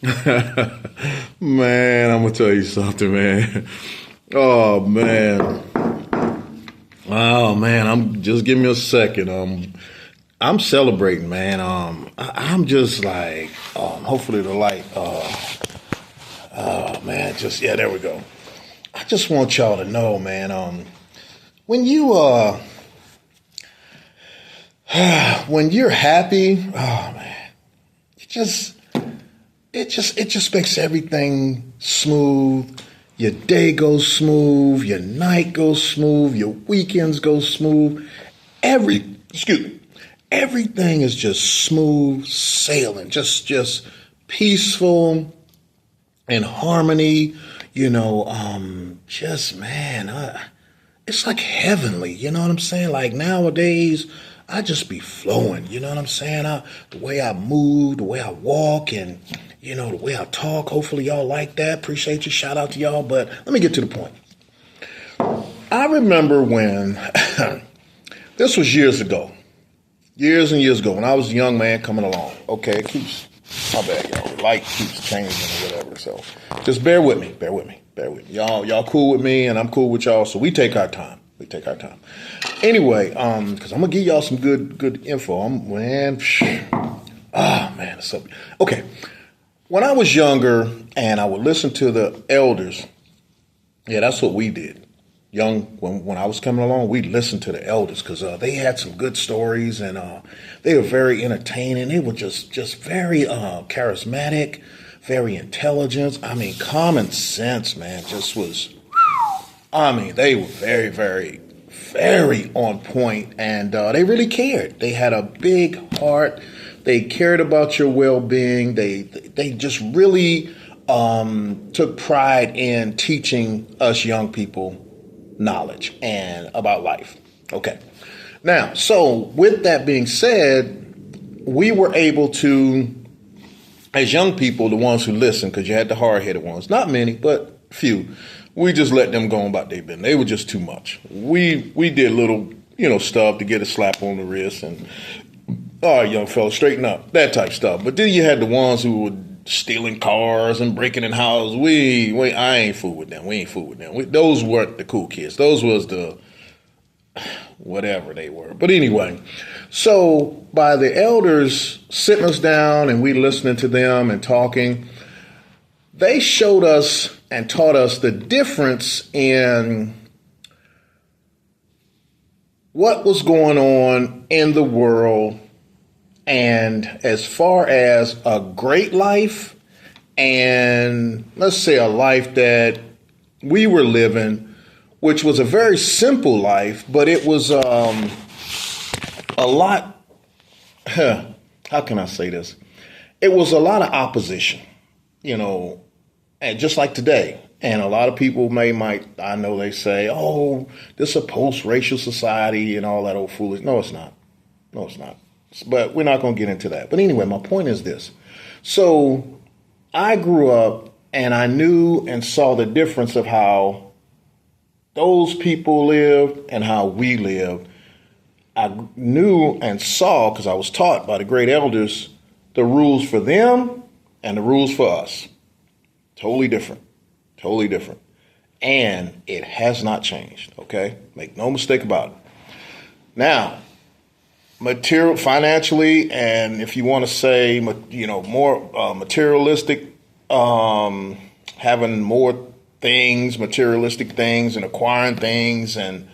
Man, I'm gonna tell you something, man. Oh man. Oh man, I'm just give me a second. I'm celebrating, man. I'm just like, hopefully the light. Oh man, just yeah, there we go. I just want y'all to know, man. When you when you're happy, oh man, it just it just makes everything smooth. Your day goes smooth, your night goes smooth, your weekends go smooth. Excuse me, everything is just smooth sailing, just peaceful and harmony. Just man, it's like heavenly. You know what I'm saying? Like nowadays, I just be flowing. You know what I'm saying? The way I move, the way I walk, and the way I talk. Hopefully, y'all like that. Appreciate you. Shout out to y'all. But let me get to the point. I remember when this was years ago, years and years ago, when I was a young man coming along. Okay, it keeps my bad, y'all. The light keeps changing or whatever. So just bear with me. Bear with me. Bear with me. Y'all cool with me, and I'm cool with y'all. So we take our time. We take our time. Anyway, because I'm gonna give y'all some good info. Man, so okay. When I was younger and I would listen to the elders, yeah, that's what we did. When I was coming along, we listened to the elders because they had some good stories and they were very entertaining. They were just very charismatic, very intelligent. I mean, common sense, man, just was. I mean, they were very, very, very on point, and they really cared. They had a big heart. They cared about your well-being. They just really took pride in teaching us young people knowledge and about life. Okay. Now, so with that being said, we were able to, as young people, the ones who listened, because you had the hard-headed ones, not many, but few, we just let them go on about their business. They were just too much. We did little, stuff to get a slap on the wrist and, all right, young fella, straighten up, that type stuff. But then you had the ones who were stealing cars and breaking in houses. I ain't fool with them. We ain't fool with them. Those weren't the cool kids. Those was the whatever they were. But anyway, so by the elders sitting us down and we listening to them and talking, they showed us and taught us the difference in what was going on in the world, and as far as a great life and let's say a life that we were living, which was a very simple life, but it was a lot, how can I say this? It was a lot of opposition, and just like today. And a lot of people I know they say, oh, this is a post-racial society and all that old foolish. No, it's not. No, it's not. But we're not going to get into that. But anyway, my point is this. So I grew up and I knew and saw the difference of how those people lived and how we lived. I knew and saw, because I was taught by the great elders, the rules for them and the rules for us. Totally different. Totally different. And it has not changed, okay? Make no mistake about it. Now, financially, and if you want to say, more materialistic, having more things, materialistic things and acquiring things, and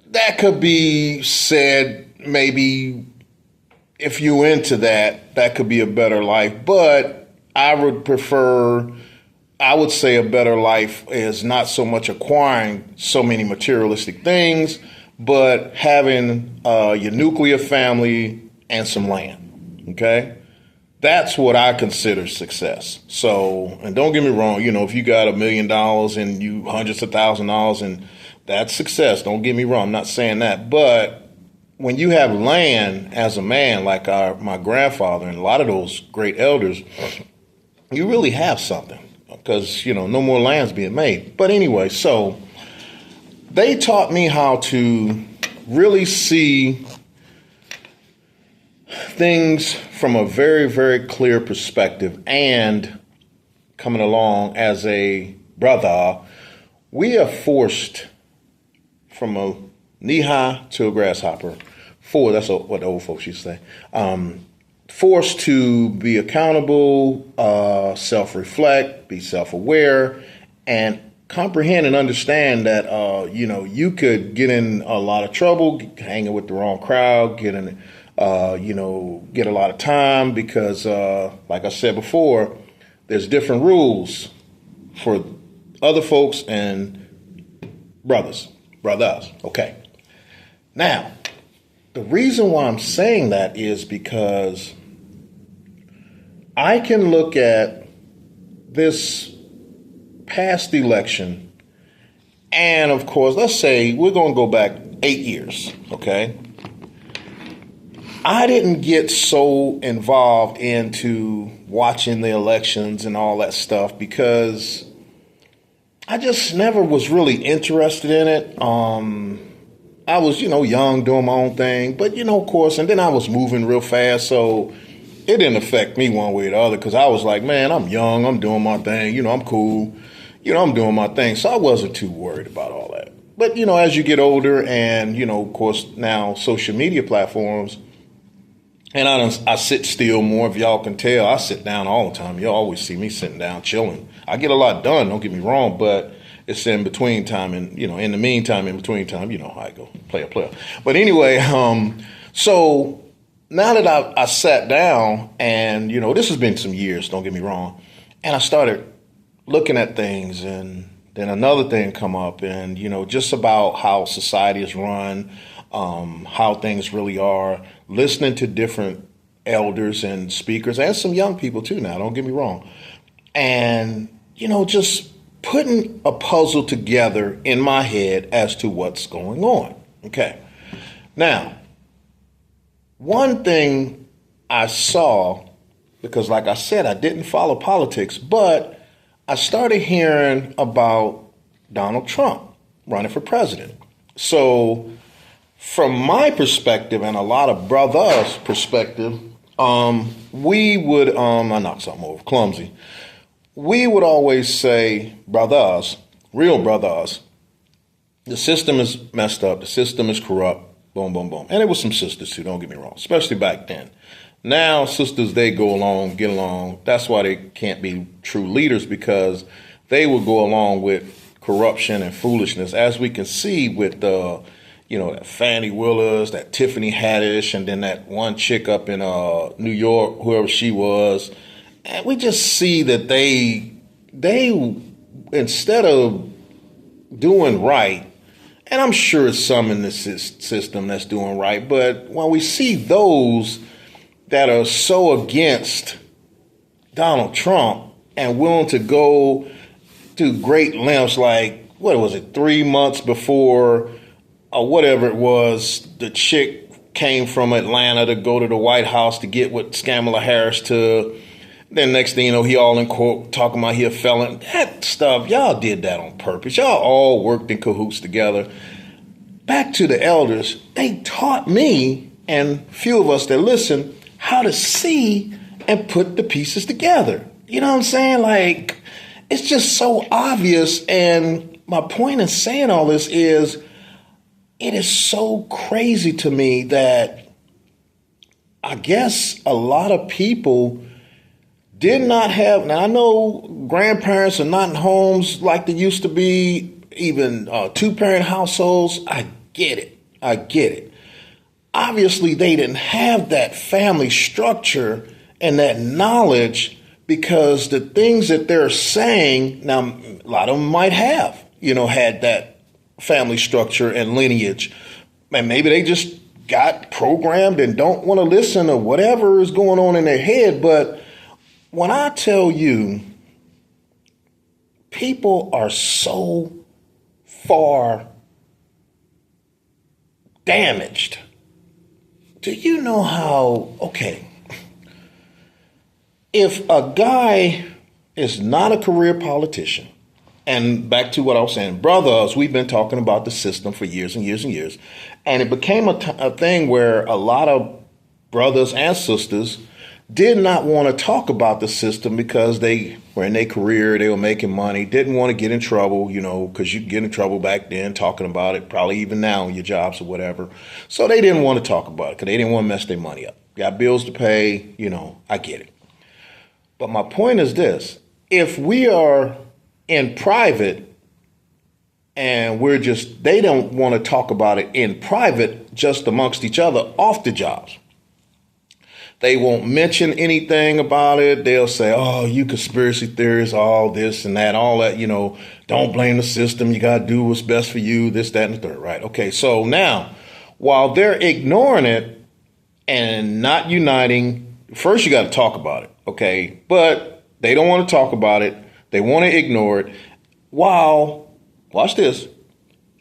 that could be said maybe if you're into that could be a better life. But I would say a better life is not so much acquiring so many materialistic things, but having your nuclear family and some land, okay? That's what I consider success. So, and don't get me wrong, if you got $1 million and you hundreds of $1,000s, and that's success. Don't get me wrong, I'm not saying that. But when you have land as a man, like my grandfather and a lot of those great elders, you really have something. Because, no more land's being made. But anyway, so they taught me how to really see things from a very, very clear perspective, and coming along as a brother, we are forced from a knee-high to a grasshopper. That's what the old folks used to say. Forced to be accountable, self-reflect, be self-aware, and comprehend and understand that, you could get in a lot of trouble hanging with the wrong crowd, get a lot of time because, like I said before, there's different rules for other folks and brothers. Okay. Now, the reason why I'm saying that is because I can look at this past election, and of course, let's say we're going to go back 8 years, okay? I didn't get so involved into watching the elections and all that stuff because I just never was really interested in it. I was, young, doing my own thing, but, of course, and then I was moving real fast, so it didn't affect me one way or the other because I was like, man, I'm young, I'm doing my thing, I'm cool, I'm doing my thing, so I wasn't too worried about all that. But, as you get older and, of course, now social media platforms, and I sit still more, if y'all can tell, I sit down all the time. You'll always see me sitting down, chilling. I get a lot done, don't get me wrong, but it's in between time and, in the meantime, in between time, you know how I go, player. But anyway, so now that I sat down and, this has been some years, don't get me wrong, and I started looking at things, and then another thing come up, and, just about how society is run, how things really are, listening to different elders and speakers and some young people too now, don't get me wrong. And, just putting a puzzle together in my head as to what's going on. Okay. Now, one thing I saw, because like I said, I didn't follow politics, but I started hearing about Donald Trump running for president. So from my perspective and a lot of brothers' perspective, we would, I knocked something over, clumsy. We would always say, brothers, real brothers, the system is messed up, the system is corrupt, boom, boom, boom. And there was some sisters too, don't get me wrong, especially back then. Now sisters, they go along, get along. That's why they can't be true leaders, because they will go along with corruption and foolishness, as we can see with that Fannie Willis, that Tiffany Haddish, and then that one chick up in New York, whoever she was. And we just see that they instead of doing right, and I'm sure it's some in this system that's doing right, but when we see those that are so against Donald Trump and willing to go to great lengths, like, what was it, 3 months before or whatever it was, the chick came from Atlanta to go to the White House to get with Kamala Harris to, then next thing you know, he all in court talking about he a felon. That stuff, y'all did that on purpose. Y'all all worked in cahoots together. Back to the elders, they taught me and few of us that listen how to see and put the pieces together. You know what I'm saying? Like, it's just so obvious. And my point in saying all this is, it is so crazy to me that I guess a lot of people did not have, now I know grandparents are not in homes like they used to be, even two-parent households. I get it. Obviously, they didn't have that family structure and that knowledge, because the things that they're saying, now a lot of them might have, had that family structure and lineage, and maybe they just got programmed and don't want to listen to whatever is going on in their head. But when I tell you, people are so far damaged. Do you know how, okay, if a guy is not a career politician, and back to what I was saying, brothers, we've been talking about the system for years and years and years, and it became a thing where a lot of brothers and sisters did not want to talk about the system because they were in their career, they were making money, didn't want to get in trouble, because you could get in trouble back then talking about it, probably even now in your jobs or whatever. So they didn't want to talk about it because they didn't want to mess their money up. Got bills to pay, I get it. But my point is this: if we are in private and they don't want to talk about it in private just amongst each other off the jobs. They won't mention anything about it. They'll say, oh, you conspiracy theorists, all this and that, all that, don't blame the system. You got to do what's best for you, this, that, and the third, right? Okay, so now, while they're ignoring it and not uniting, first you got to talk about it, okay? But they don't want to talk about it. They want to ignore it. While, watch this,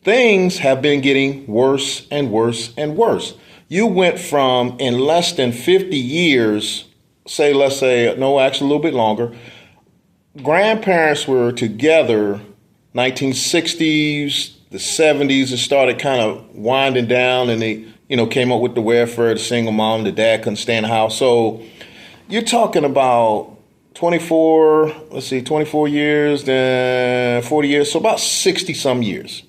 things have been getting worse and worse and worse. You went from, in less than 50 years, let's say, no, actually a little bit longer, grandparents were together, 1960s, the 70s, it started kind of winding down, and they, came up with the welfare, the single mom, the dad couldn't stay in the house. So you're talking about 24 years, then 40 years, so about 60 some years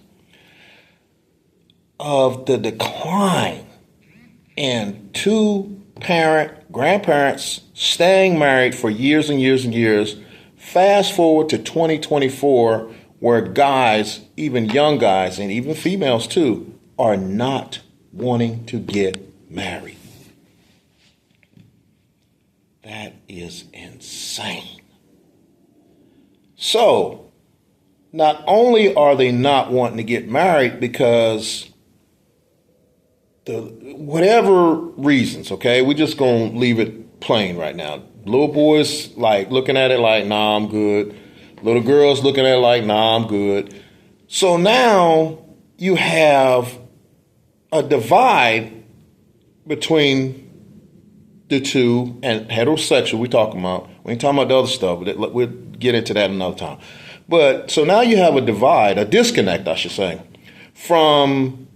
of the decline and grandparents staying married for years and years and years. Fast forward to 2024, where guys, even young guys and even females too, are not wanting to get married. That is insane. So, not only are they not wanting to get married because whatever reasons, okay, we're just going to leave it plain right now. Little boys looking at it like, nah, I'm good. Little girls looking at it like, nah, I'm good. So now you have a divide between the two, and heterosexual we talking about. We ain't talking about the other stuff, but we'll get into that another time. But so now you have a disconnect, I should say, from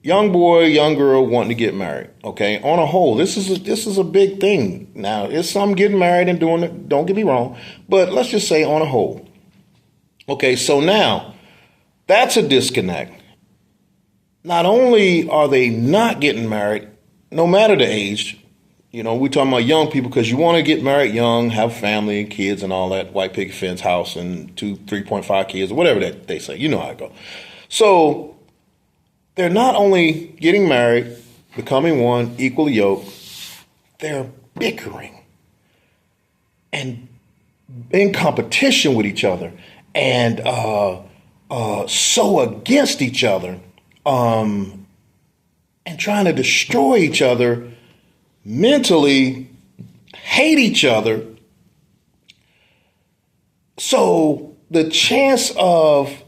young boy, young girl wanting to get married. Okay, on a whole, this is a big thing. Now, it's some getting married and doing it. Don't get me wrong, but let's just say on a whole. Okay, so now that's a disconnect. Not only are they not getting married, no matter the age. We're talking about young people because you want to get married young, have family and kids and all that, white picket fence house and 3.5 kids, or whatever that they say. You know how it goes. So they're not only getting married, becoming one, equally yoked, they're bickering and in competition with each other and so against each other and trying to destroy each other, mentally hate each other. So the chance of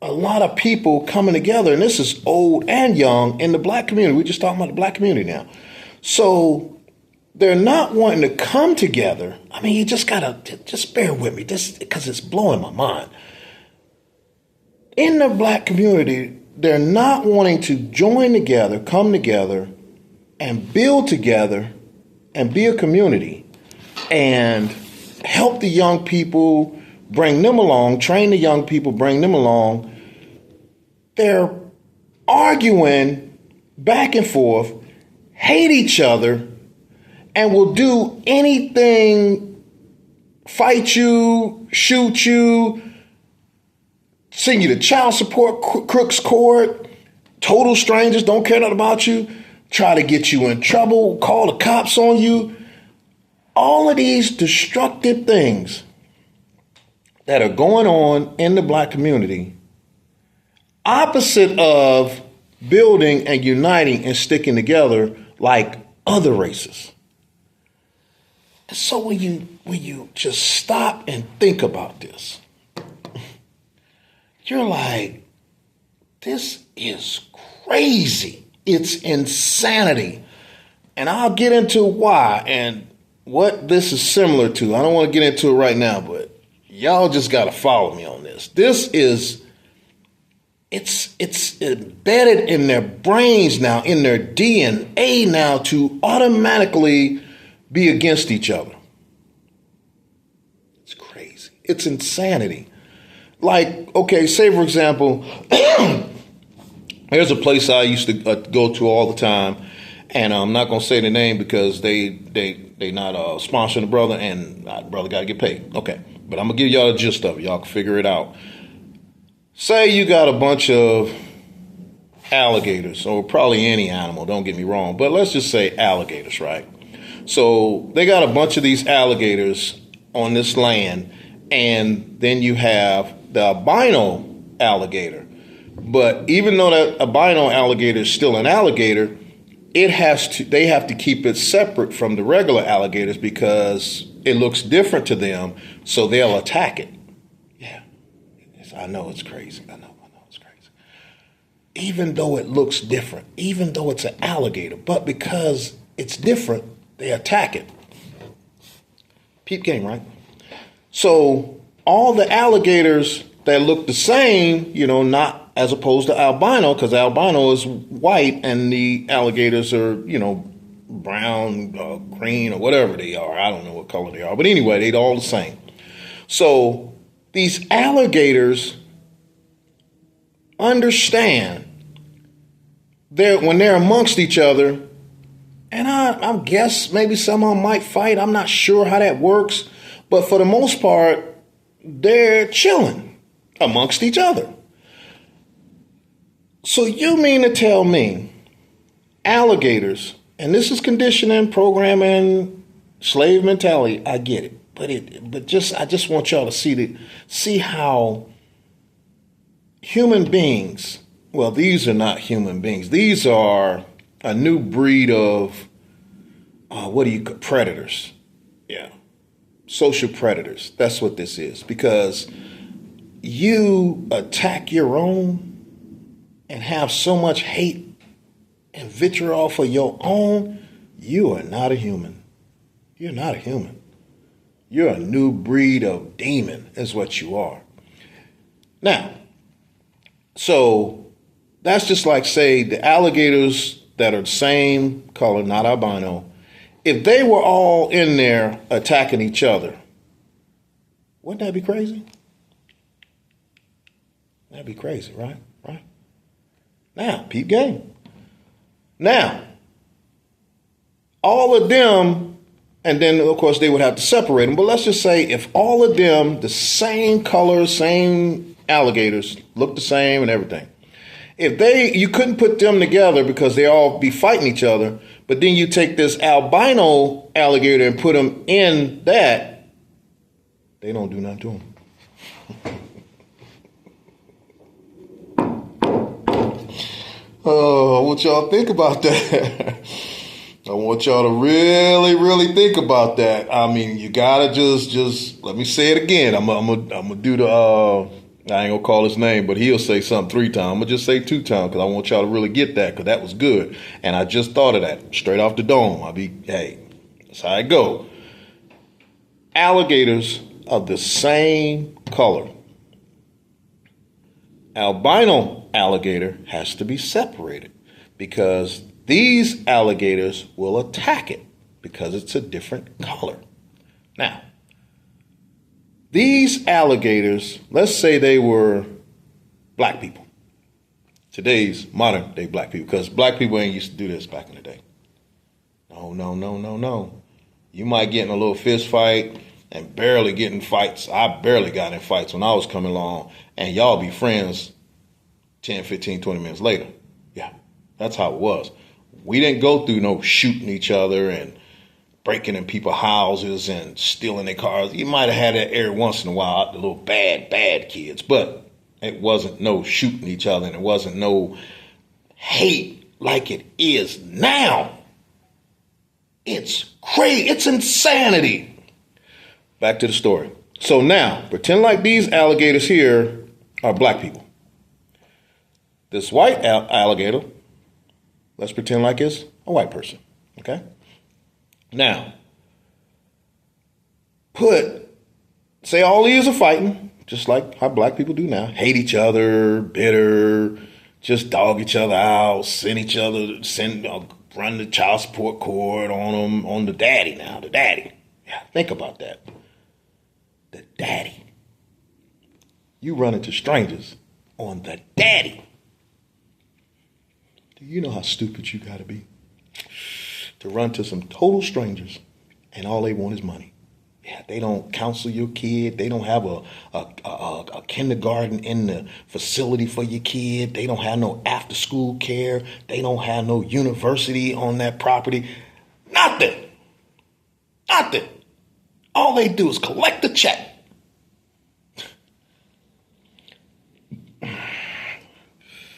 a lot of people coming together, and this is old and young, in the black community. We're just talking about the black community now. So they're not wanting to come together. I mean, you just bear with me, because it's blowing my mind. In the black community, they're not wanting to join together, come together, and build together and be a community and help the young people, bring them along, train the young people, bring them along. They're arguing back and forth, hate each other, and will do anything, fight you, shoot you, send you to child support crooks court, total strangers, don't care nothing about you, try to get you in trouble, call the cops on you. All of these destructive things that are going on in the black community, opposite of building and uniting and sticking together like other races. So when you just stop and think about this, you're like, this is crazy. It's insanity. And I'll get into why and what this is similar to. I don't want to get into it right now, but y'all just got to follow me on this. This is it's embedded in their brains now, in their DNA now, to automatically be against each other. It's crazy. It's insanity. Like, okay, say for example, there's a place I used to go to all the time, and I'm not gonna say the name because they not sponsoring the brother, and the brother got to get paid. Okay, but I'm gonna give y'all the gist of it. Y'all can figure it out. Say you got a bunch of alligators, or probably any animal, don't get me wrong, but let's just say alligators, right? So they got a bunch of these alligators on this land, and then you have the albino alligator. But even though that albino alligator is still an alligator, they have to keep it separate from the regular alligators because it looks different to them, so they'll attack it. Yeah. I know it's crazy. I know it's crazy. Even though it looks different, even though it's an alligator, but because it's different, they attack it. Peep game, right? So all the alligators that look the same, not as opposed to albino, because albino is white and the alligators are, brown, green, or whatever they are. I don't know what color they are. But anyway, they're all the same. So these alligators understand when they're amongst each other, and I guess maybe some of them might fight. I'm not sure how that works. But for the most part, they're chilling amongst each other. So you mean to tell me alligators, and this is conditioning, programming, slave mentality, I get it. But I just want y'all to see how human beings, well, these are not human beings. These are a new breed of, predators. Yeah. Social predators. That's what this is. Because you attack your own and have so much hate and vitriol for your own, you are not a human. You're not a human. You're a new breed of demon is what you are. Now, so that's just like, say, the alligators that are the same color, not albino, if they were all in there attacking each other, wouldn't that be crazy? That'd be crazy, right? Right? Now, peep game. Now, all of them, and then, of course, they would have to separate them. But let's just say if all of them, the same color, same alligators, look the same and everything. You couldn't put them together because they all be fighting each other. But then you take this albino alligator and put them in that, they don't do nothing to them. Oh, what y'all think about that? I want y'all to really, really think about that. I mean, you gotta just let me say it again. I'm gonna do the I ain't gonna call his name, but he'll say something 3 times. I'm gonna just say 2 times because I want y'all to really get that, because that was good. And I just thought of that straight off the dome. Hey, that's how it go. Alligators of the same color. Albino alligator has to be separated because these alligators will attack it because it's a different color. Now, these alligators, let's say they were black people. Today's modern day black people, because black people ain't used to do this back in the day. No. You might get in a little fist fight and barely get in fights. I barely got in fights when I was coming along, and y'all be friends 10, 15, 20 minutes later. Yeah, that's how it was. We didn't go through no shooting each other and breaking in people's houses and stealing their cars. You might have had that every once in a while, the little bad kids, but it wasn't no shooting each other, and it wasn't no hate like it is now. It's crazy. It's insanity. Back to the story. So now, pretend like these alligators here are black people. This white alligator, let's pretend like it's a white person, okay? Now, say all these are fighting, just like how black people do now. Hate each other, bitter, just dog each other out, run the child support court on them, on the daddy now, the daddy. Yeah, think about that. The daddy. You run into strangers on the daddy. Do you know how stupid you gotta be to run to some total strangers and all they want is money? Yeah, they don't counsel your kid. They don't have a kindergarten in the facility for your kid. They don't have no after school care. They don't have no university on that property. Nothing. Nothing. All they do is collect the check.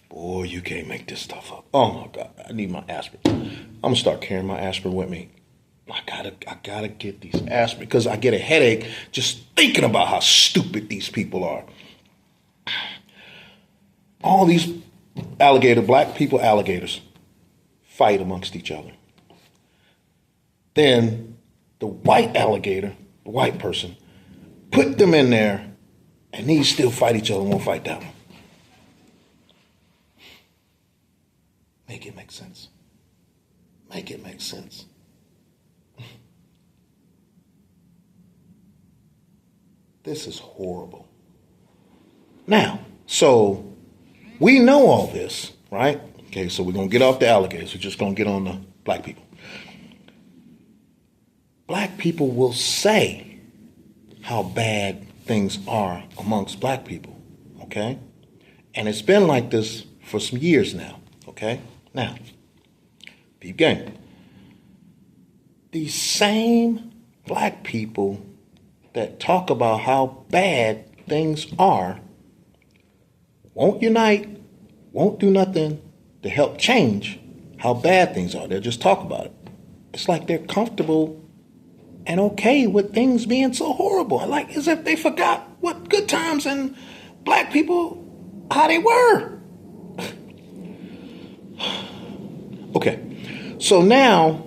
Boy, you can't make this stuff up. Oh my God, I need my aspirin. I'm gonna start carrying my aspirin with me. I gotta get these aspirin because I get a headache just thinking about how stupid these people are. All these black people, alligators, fight amongst each other. Then the white alligator, the white person, put them in there, and these still fight each other and won't fight that one. Make it make sense. Make it make sense. This is horrible. Now, so we know all this, right? Okay, so we're going to get off the alligators. We're just going to get on the black people. Black people will say how bad things are amongst black people, okay? And it's been like this for some years now, okay? Now, peep game. These same black people that talk about how bad things are won't unite, won't do nothing to help change how bad things are. They'll just talk about it. It's like they're comfortable and okay with things being so horrible. Like as if they forgot what good times and black people, how they were. Okay, so now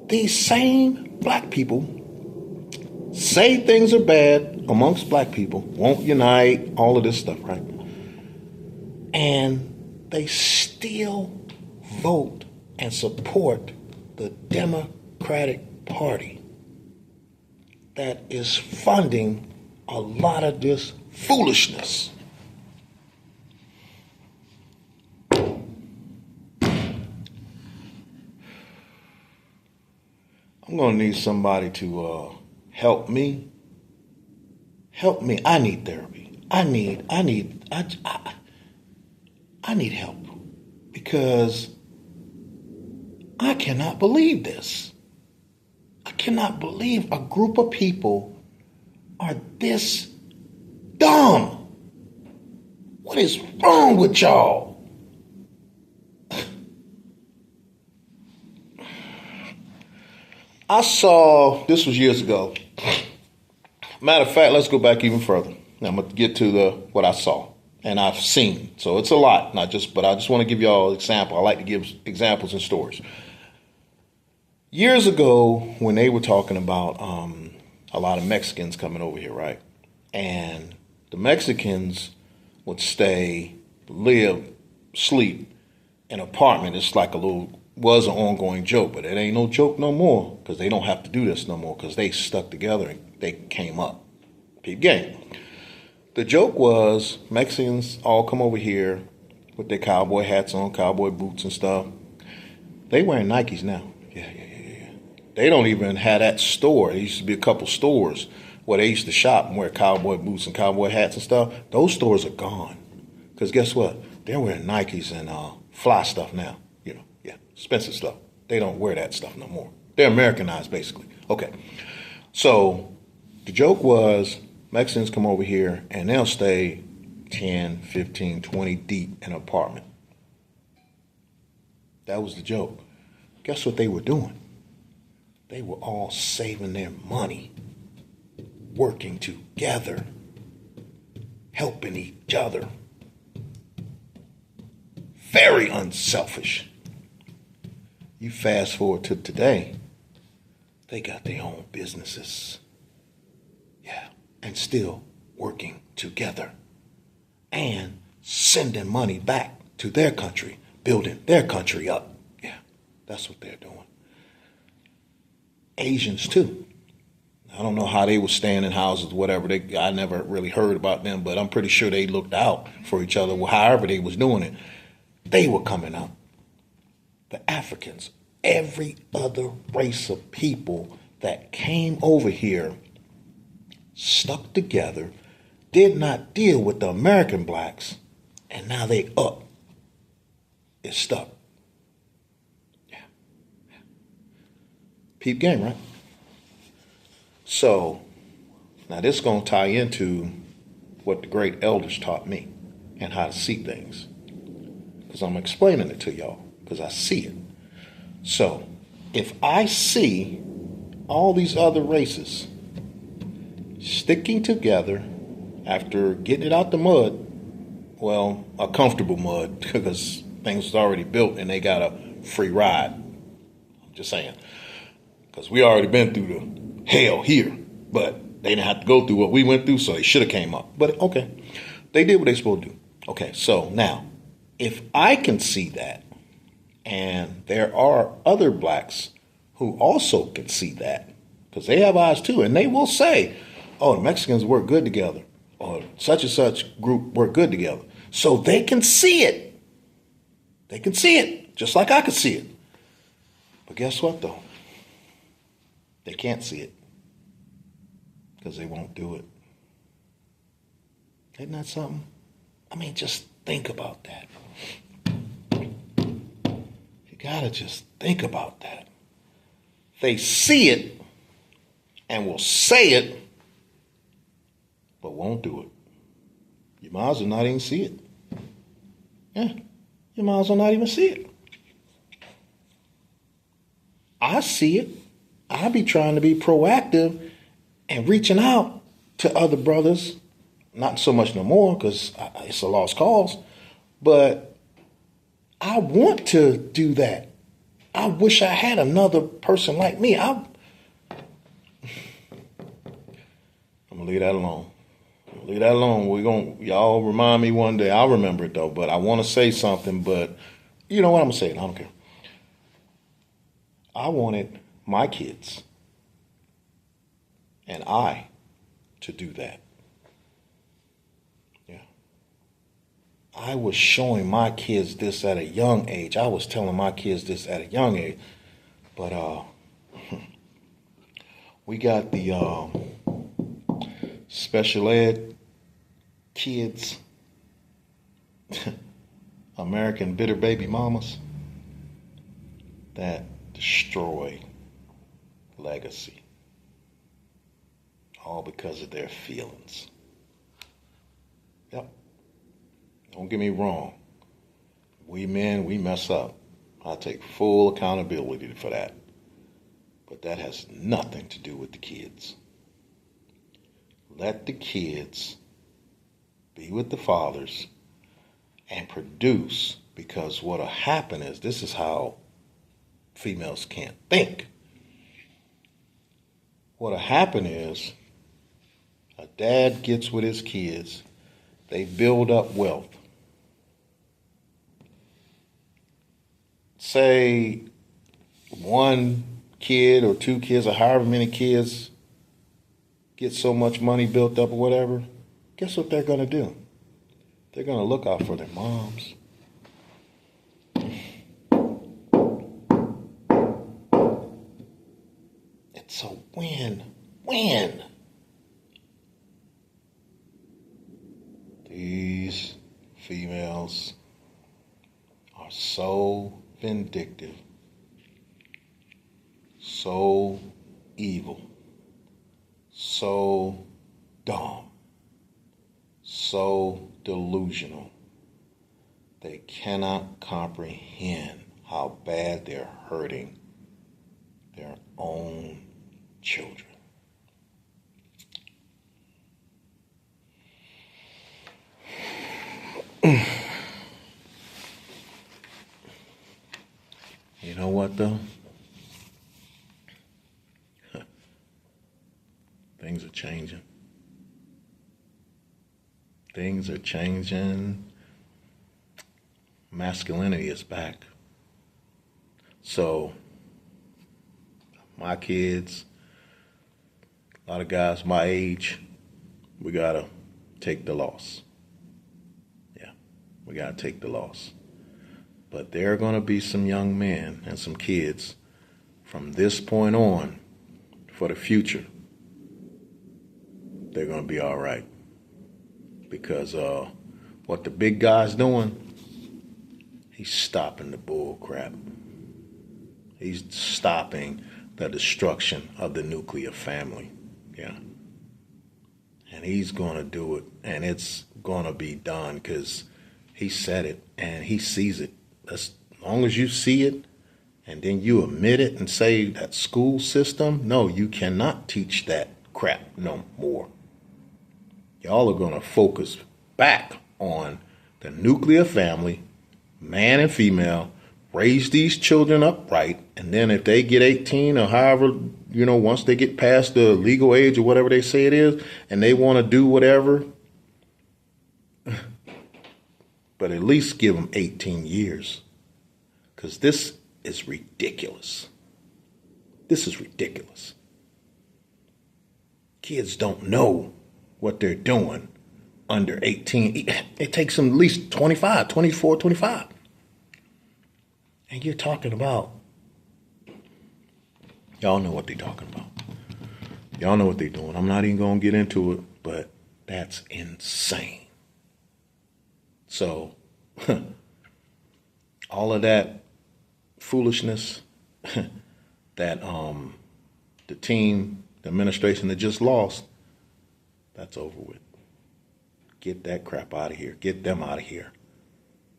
these same black people say things are bad amongst black people, won't unite, all of this stuff, right? And they still vote and support the Democratic Party that is funding a lot of this foolishness. I'm going to need somebody to help me. Help me. I need therapy. I need help because I cannot believe this. I cannot believe a group of people are this dumb. What is wrong with y'all? I saw, this was years ago. Matter of fact, let's go back even further. Now I'm going to get to what I saw and I've seen. So it's a lot, but I just want to give y'all an example. I like to give examples and stories. Years ago, when they were talking about a lot of Mexicans coming over here, right? And the Mexicans would stay, live, sleep in an apartment. It's like was an ongoing joke, but it ain't no joke no more because they don't have to do this no more because they stuck together and they came up. Peep game. The joke was Mexicans all come over here with their cowboy hats on, cowboy boots and stuff. They wearing Nikes now. Yeah. They don't even have that store. There used to be a couple stores where they used to shop and wear cowboy boots and cowboy hats and stuff. Those stores are gone because guess what? They're wearing Nikes and fly stuff now. Expensive stuff. They don't wear that stuff no more. They're Americanized, basically. Okay. So the joke was Mexicans come over here and they'll stay 10, 15, 20 deep in an apartment. That was the joke. Guess what they were doing? They were all saving their money, working together, helping each other. Very unselfish. You fast forward to today, they got their own businesses. Yeah, and still working together and sending money back to their country, building their country up. Yeah, that's what they're doing. Asians too. I don't know how they were staying in houses, whatever. I never really heard about them, but I'm pretty sure they looked out for each other. However they was doing it, they were coming up. The Africans, every other race of people that came over here, stuck together, did not deal with the American blacks, and now they up. It's stuck. Yeah. Peep game, right? So, now this is going to tie into what the great elders taught me and how to see things. Because I'm explaining it to y'all, because I see it. So, if I see all these other races sticking together after getting it out the mud, well, a comfortable mud, because things was already built and they got a free ride. I'm just saying. Because we already been through the hell here, but they didn't have to go through what we went through, so they should have came up. But okay, they did what they supposed to do. Okay, so now, if I can see that, and there are other blacks who also can see that, because they have eyes too, and they will say, oh, the Mexicans work good together, or such and such group work good together. So they can see it. They can see it, just like I can see it. But guess what, though? They can't see it, because they won't do it. Isn't that something? I mean, just think about that. You gotta just think about that. They see it and will say it, but won't do it. You might as well not even see it. Yeah, you might as well not even see it. I see it. I be trying to be proactive and reaching out to other brothers. Not so much no more, because it's a lost cause. But I want to do that. I wish I had another person like me. I'm gonna leave that alone. Leave that alone. Y'all remind me one day. I'll remember it though. But I want to say something. But you know what I'm gonna say? I don't care. I wanted my kids and I to do that. Yeah. I was showing my kids this at a young age. I was telling my kids this at a young age. But we got the special ed kids, American bitter baby mamas that destroy legacy, all because of their feelings. Yep. Don't get me wrong. We men, we mess up. I take full accountability for that. But that has nothing to do with the kids. Let the kids be with the fathers and produce, because what'll happen is, this is how females can't think. What'll happen is, a dad gets with his kids, they build up wealth. Say one kid or two kids or however many kids get so much money built up or whatever, guess what they're going to do? They're going to look out for their moms. It's a win-win. These females are so vindictive, so evil, so dumb, so delusional. They cannot comprehend how bad they're hurting their own children. You know what, though? Things are changing. Things are changing. Masculinity is back. So, my kids, a lot of guys my age, we gotta take the loss. Yeah, we gotta take the loss. But there are gonna be some young men and some kids from this point on for the future. They're gonna be all right. Because what the big guy's doing, he's stopping the bull crap. He's stopping the destruction of the nuclear family. Yeah. And he's going to do it, and it's going to be done because he said it and he sees it. As long as you see it and then you admit it and say that school system, no, you cannot teach that crap no more. Y'all are going to focus back on the nuclear family, man and female, raise these children up right, and then if they get 18 or however, once they get past the legal age or whatever they say it is, and they want to do whatever, but at least give them 18 years. Because this is ridiculous. This is ridiculous. Kids don't know what they're doing under 18. It takes them at least 25, 24, 25. And you're talking about, y'all know what they're talking about. Y'all know what they're doing. I'm not even going to get into it, but that's insane. So, all of that foolishness that the team, the administration that just lost, that's over with. Get that crap out of here. Get them out of here.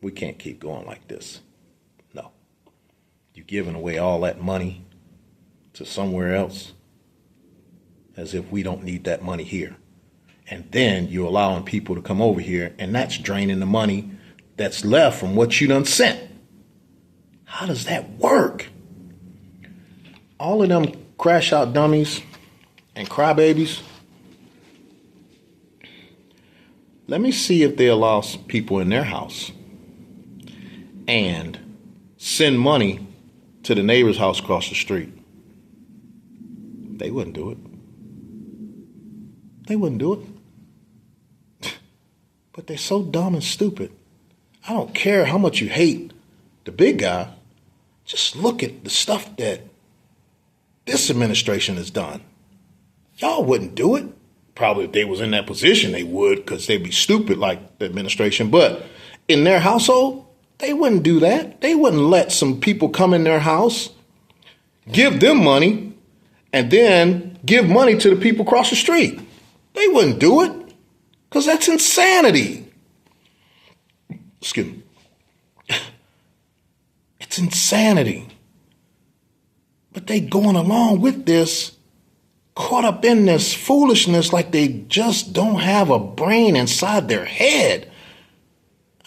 We can't keep going like this. No. You're giving away all that money to somewhere else as if we don't need that money here. And then you're allowing people to come over here, and that's draining the money that's left from what you done sent. How does that work? All of them crash out dummies and crybabies. Let me see if they allow people in their house and send money to the neighbor's house across the street. They wouldn't do it. They wouldn't do it. But they're so dumb and stupid. I don't care how much you hate the big guy. Just look at the stuff that this administration has done. Y'all wouldn't do it. Probably if they was in that position, they would, because they'd be stupid like the administration. But in their household, they wouldn't do that. They wouldn't let some people come in their house, give them money, and then give money to the people across the street. They wouldn't do it, because that's insanity. Excuse me. It's insanity. But they going along with this, caught up in this foolishness like they just don't have a brain inside their head.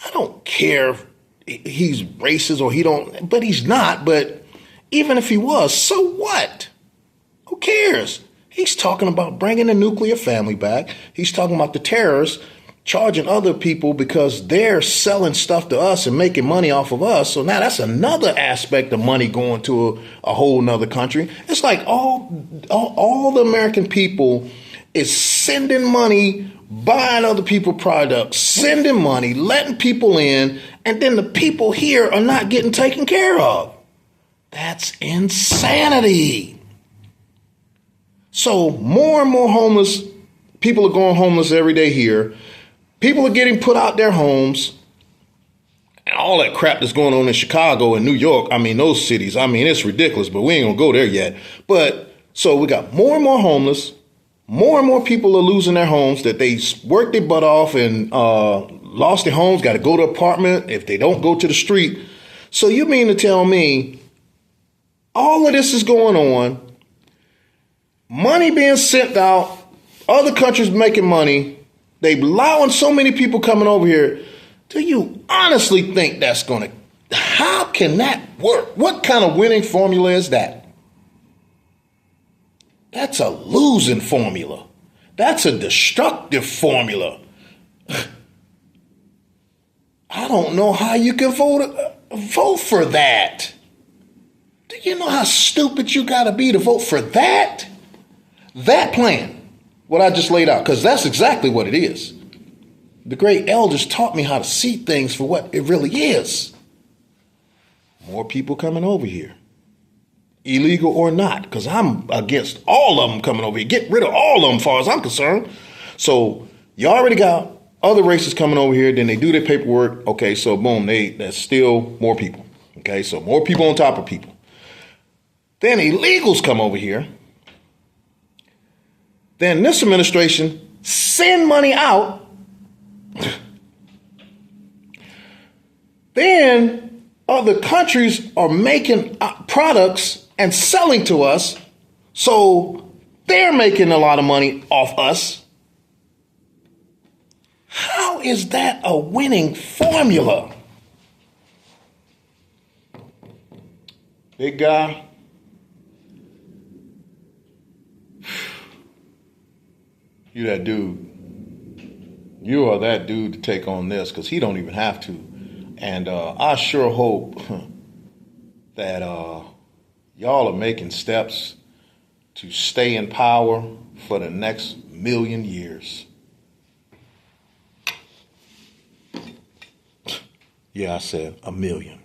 I don't care if he's racist or he don't, but he's not. But even if he was, so what? Who cares? He's talking about bringing the nuclear family back. He's talking about the terrorists charging other people because they're selling stuff to us and making money off of us. So now that's another aspect of money going to a whole nother country. It's like all the American people is sending money, buying other people's products, sending money, letting people in, and then the people here are not getting taken care of. That's insanity. So more and more homeless people are going homeless every day here. People are getting put out their homes. And all that crap that's going on in Chicago and New York, those cities, it's ridiculous, but we ain't gonna go there yet. But so we got more and more homeless. More and more people are losing their homes that they worked their butt off and lost their homes, got to go to an apartment if they don't go to the street. So you mean to tell me all of this is going on, money being sent out, other countries making money, they allowing so many people coming over here. Do you honestly think that's going to, how can that work? What kind of winning formula is that? That's a losing formula. That's a destructive formula. I don't know how you can vote for that. Do you know how stupid you got to be to vote for that? That plan, what I just laid out, because that's exactly what it is. The great elders taught me how to see things for what it really is. More people coming over here, illegal or not, because I'm against all of them coming over here. Get rid of all of them as far as I'm concerned. So you already got other races coming over here, then they do their paperwork. Okay, so boom, that's still more people. Okay, so more people on top of people. Then illegals come over here. Then this administration send money out. Then other countries are making products and selling to us, so they're making a lot of money off us. How is that a winning formula? Big guy, you that dude. You are that dude to take on this, because he don't even have to. And I sure hope that y'all are making steps to stay in power for the next 1,000,000 years. Yeah, I said 1,000,000.